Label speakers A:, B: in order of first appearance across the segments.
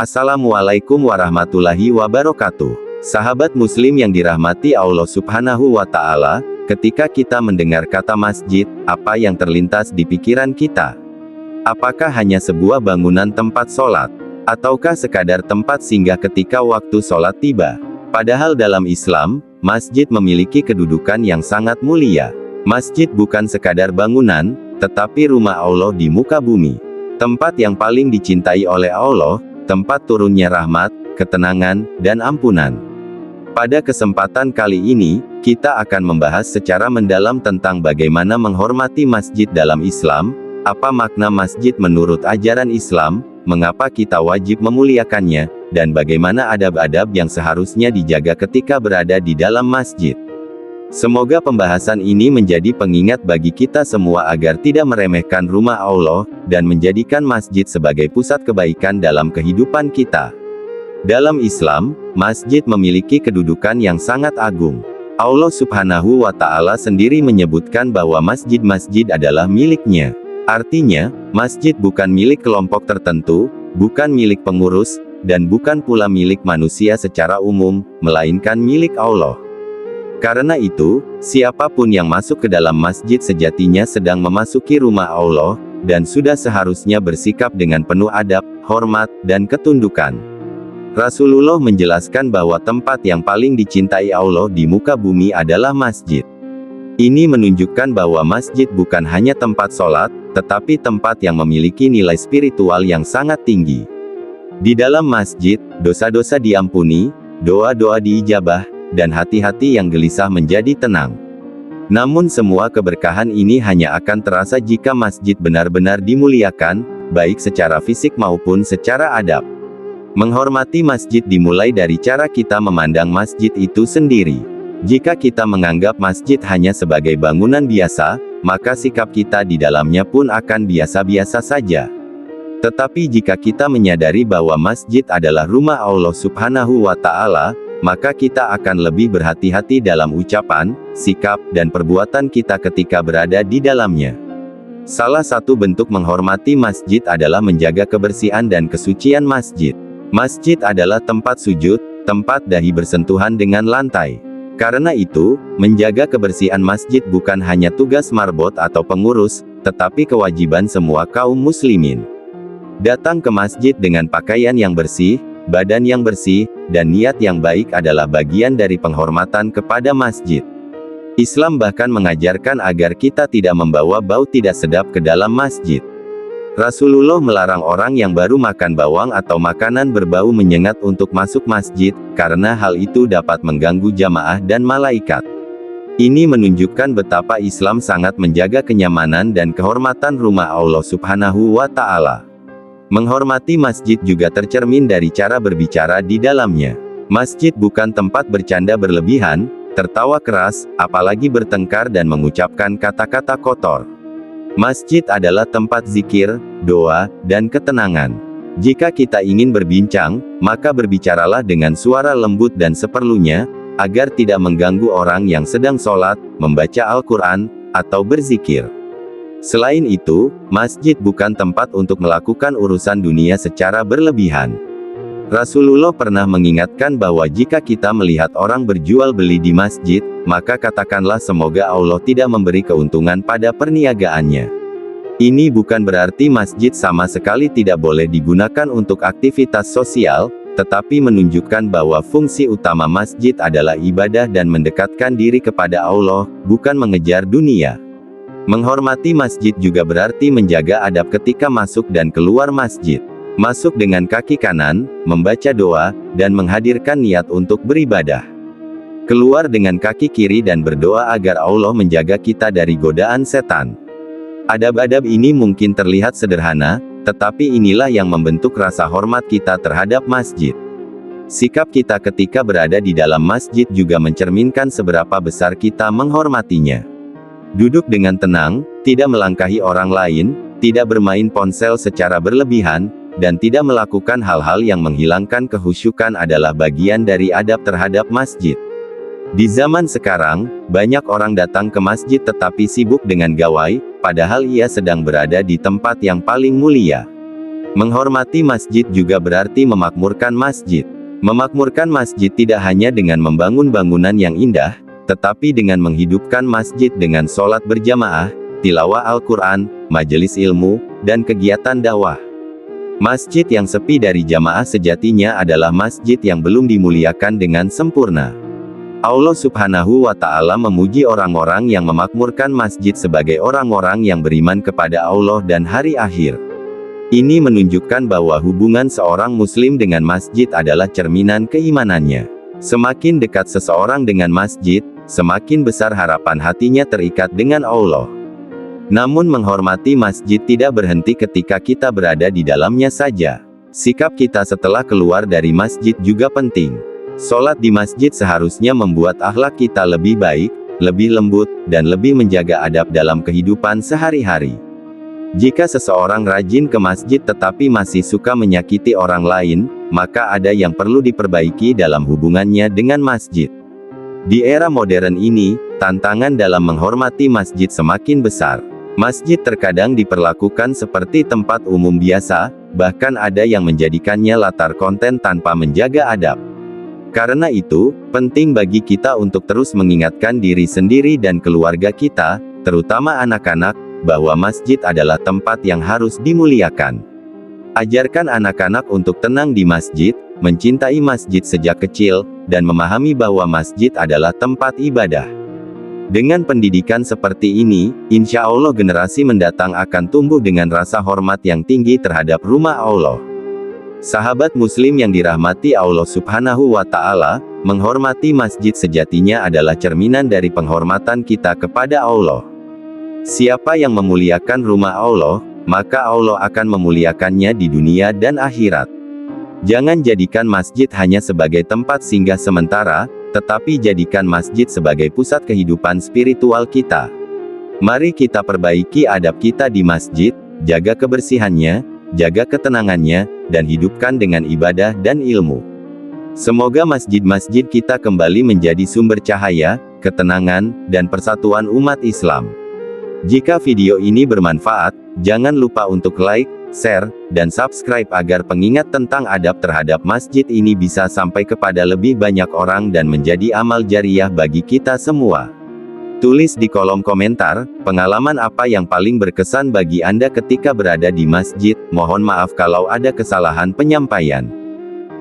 A: Assalamualaikum warahmatullahi wabarakatuh. Sahabat muslim yang dirahmati Allah Subhanahu wa Ta'ala, ketika kita mendengar kata masjid, apa yang terlintas di pikiran kita? Apakah hanya sebuah bangunan tempat sholat? Ataukah sekadar tempat singgah ketika waktu sholat tiba? Padahal dalam Islam, masjid memiliki kedudukan yang sangat mulia. Masjid bukan sekadar bangunan, tetapi rumah Allah di muka bumi. Tempat yang paling dicintai oleh Allah, tempat turunnya rahmat, ketenangan, dan ampunan. Pada kesempatan kali ini, kita akan membahas secara mendalam tentang bagaimana menghormati masjid dalam Islam, apa makna masjid menurut ajaran Islam, mengapa kita wajib memuliakannya, dan bagaimana adab-adab yang seharusnya dijaga ketika berada di dalam masjid. Semoga pembahasan ini menjadi pengingat bagi kita semua agar tidak meremehkan rumah Allah, dan menjadikan masjid sebagai pusat kebaikan dalam kehidupan kita. Dalam Islam, masjid memiliki kedudukan yang sangat agung. Allah Subhanahu wa Ta'ala sendiri menyebutkan bahwa masjid-masjid adalah miliknya. Artinya, masjid bukan milik kelompok tertentu, bukan milik pengurus, dan bukan pula milik manusia secara umum, melainkan milik Allah. Karena itu, siapapun yang masuk ke dalam masjid sejatinya sedang memasuki rumah Allah, dan sudah seharusnya bersikap dengan penuh adab, hormat, dan ketundukan. Rasulullah menjelaskan bahwa tempat yang paling dicintai Allah di muka bumi adalah masjid. Ini menunjukkan bahwa masjid bukan hanya tempat sholat, tetapi tempat yang memiliki nilai spiritual yang sangat tinggi. Di dalam masjid, dosa-dosa diampuni, doa-doa diijabah, dan hati-hati yang gelisah menjadi tenang. Namun semua keberkahan ini hanya akan terasa jika masjid benar-benar dimuliakan, baik secara fisik maupun secara adab. Menghormati masjid dimulai dari cara kita memandang masjid itu sendiri. Jika kita menganggap masjid hanya sebagai bangunan biasa, maka sikap kita di dalamnya pun akan biasa-biasa saja. Tetapi jika kita menyadari bahwa masjid adalah rumah Allah Subhanahu wa Ta'ala, maka kita akan lebih berhati-hati dalam ucapan, sikap, dan perbuatan kita ketika berada di dalamnya. Salah satu bentuk menghormati masjid adalah menjaga kebersihan dan kesucian masjid. Masjid adalah tempat sujud, tempat dahi bersentuhan dengan lantai. Karena itu, menjaga kebersihan masjid bukan hanya tugas marbot atau pengurus, tetapi kewajiban semua kaum muslimin. Datang ke masjid dengan pakaian yang bersih, badan yang bersih, dan niat yang baik adalah bagian dari penghormatan kepada masjid. Islam bahkan mengajarkan agar kita tidak membawa bau tidak sedap ke dalam masjid. Rasulullah melarang orang yang baru makan bawang atau makanan berbau menyengat untuk masuk masjid, karena hal itu dapat mengganggu jamaah dan malaikat. Ini menunjukkan betapa Islam sangat menjaga kenyamanan dan kehormatan rumah Allah Subhanahu wa Ta'ala. Menghormati masjid juga tercermin dari cara berbicara di dalamnya. Masjid bukan tempat bercanda berlebihan, tertawa keras, apalagi bertengkar dan mengucapkan kata-kata kotor. Masjid adalah tempat zikir, doa, dan ketenangan. Jika kita ingin berbincang, maka berbicaralah dengan suara lembut dan seperlunya, agar tidak mengganggu orang yang sedang sholat, membaca Al-Quran, atau berzikir. Selain itu, masjid bukan tempat untuk melakukan urusan dunia secara berlebihan. Rasulullah pernah mengingatkan bahwa jika kita melihat orang berjual beli di masjid, maka katakanlah semoga Allah tidak memberi keuntungan pada perniagaannya. Ini bukan berarti masjid sama sekali tidak boleh digunakan untuk aktivitas sosial, tetapi menunjukkan bahwa fungsi utama masjid adalah ibadah dan mendekatkan diri kepada Allah, bukan mengejar dunia. Menghormati masjid juga berarti menjaga adab ketika masuk dan keluar masjid. Masuk dengan kaki kanan, membaca doa, dan menghadirkan niat untuk beribadah. Keluar dengan kaki kiri dan berdoa agar Allah menjaga kita dari godaan setan. Adab-adab ini mungkin terlihat sederhana, tetapi inilah yang membentuk rasa hormat kita terhadap masjid. Sikap kita ketika berada di dalam masjid juga mencerminkan seberapa besar kita menghormatinya. Duduk dengan tenang, tidak melangkahi orang lain, tidak bermain ponsel secara berlebihan, dan tidak melakukan hal-hal yang menghilangkan kehusyukan adalah bagian dari adab terhadap masjid. Di zaman sekarang, banyak orang datang ke masjid tetapi sibuk dengan gawai, padahal ia sedang berada di tempat yang paling mulia. Menghormati masjid juga berarti memakmurkan masjid. Memakmurkan masjid tidak hanya dengan membangun bangunan yang indah, tetapi dengan menghidupkan masjid dengan sholat berjamaah, tilawah Al-Quran, majelis ilmu, dan kegiatan dakwah. Masjid yang sepi dari jamaah sejatinya adalah masjid yang belum dimuliakan dengan sempurna. Allah Subhanahu wa Ta'ala memuji orang-orang yang memakmurkan masjid sebagai orang-orang yang beriman kepada Allah dan hari akhir. Ini menunjukkan bahwa hubungan seorang muslim dengan masjid adalah cerminan keimanannya. Semakin dekat seseorang dengan masjid, semakin besar harapan hatinya terikat dengan Allah. Namun menghormati masjid tidak berhenti ketika kita berada di dalamnya saja. Sikap kita setelah keluar dari masjid juga penting. Sholat di masjid seharusnya membuat akhlak kita lebih baik, lebih lembut, dan lebih menjaga adab dalam kehidupan sehari-hari. Jika seseorang rajin ke masjid tetapi masih suka menyakiti orang lain, maka ada yang perlu diperbaiki dalam hubungannya dengan masjid. Di era modern ini, tantangan dalam menghormati masjid semakin besar. Masjid terkadang diperlakukan seperti tempat umum biasa, bahkan ada yang menjadikannya latar konten tanpa menjaga adab. Karena itu, penting bagi kita untuk terus mengingatkan diri sendiri dan keluarga kita, terutama anak-anak, bahwa masjid adalah tempat yang harus dimuliakan. Ajarkan anak-anak untuk tenang di masjid, mencintai masjid sejak kecil, dan memahami bahwa masjid adalah tempat ibadah. Dengan pendidikan seperti ini, insya Allah generasi mendatang akan tumbuh dengan rasa hormat yang tinggi terhadap rumah Allah. Sahabat muslim yang dirahmati Allah Subhanahu wa Ta'ala, menghormati masjid sejatinya adalah cerminan dari penghormatan kita kepada Allah. Siapa yang memuliakan rumah Allah, maka Allah akan memuliakannya di dunia dan akhirat. Jangan jadikan masjid hanya sebagai tempat singgah sementara, tetapi jadikan masjid sebagai pusat kehidupan spiritual kita. Mari kita perbaiki adab kita di masjid, jaga kebersihannya, jaga ketenangannya, dan hidupkan dengan ibadah dan ilmu. Semoga masjid-masjid kita kembali menjadi sumber cahaya, ketenangan, dan persatuan umat Islam. Jika video ini bermanfaat, jangan lupa untuk like, share, dan subscribe agar pengingat tentang adab terhadap masjid ini bisa sampai kepada lebih banyak orang dan menjadi amal jariah bagi kita semua. Tulis di kolom komentar, pengalaman apa yang paling berkesan bagi Anda ketika berada di masjid. Mohon maaf kalau ada kesalahan penyampaian.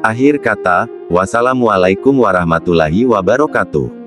A: Akhir kata, wassalamualaikum warahmatullahi wabarakatuh.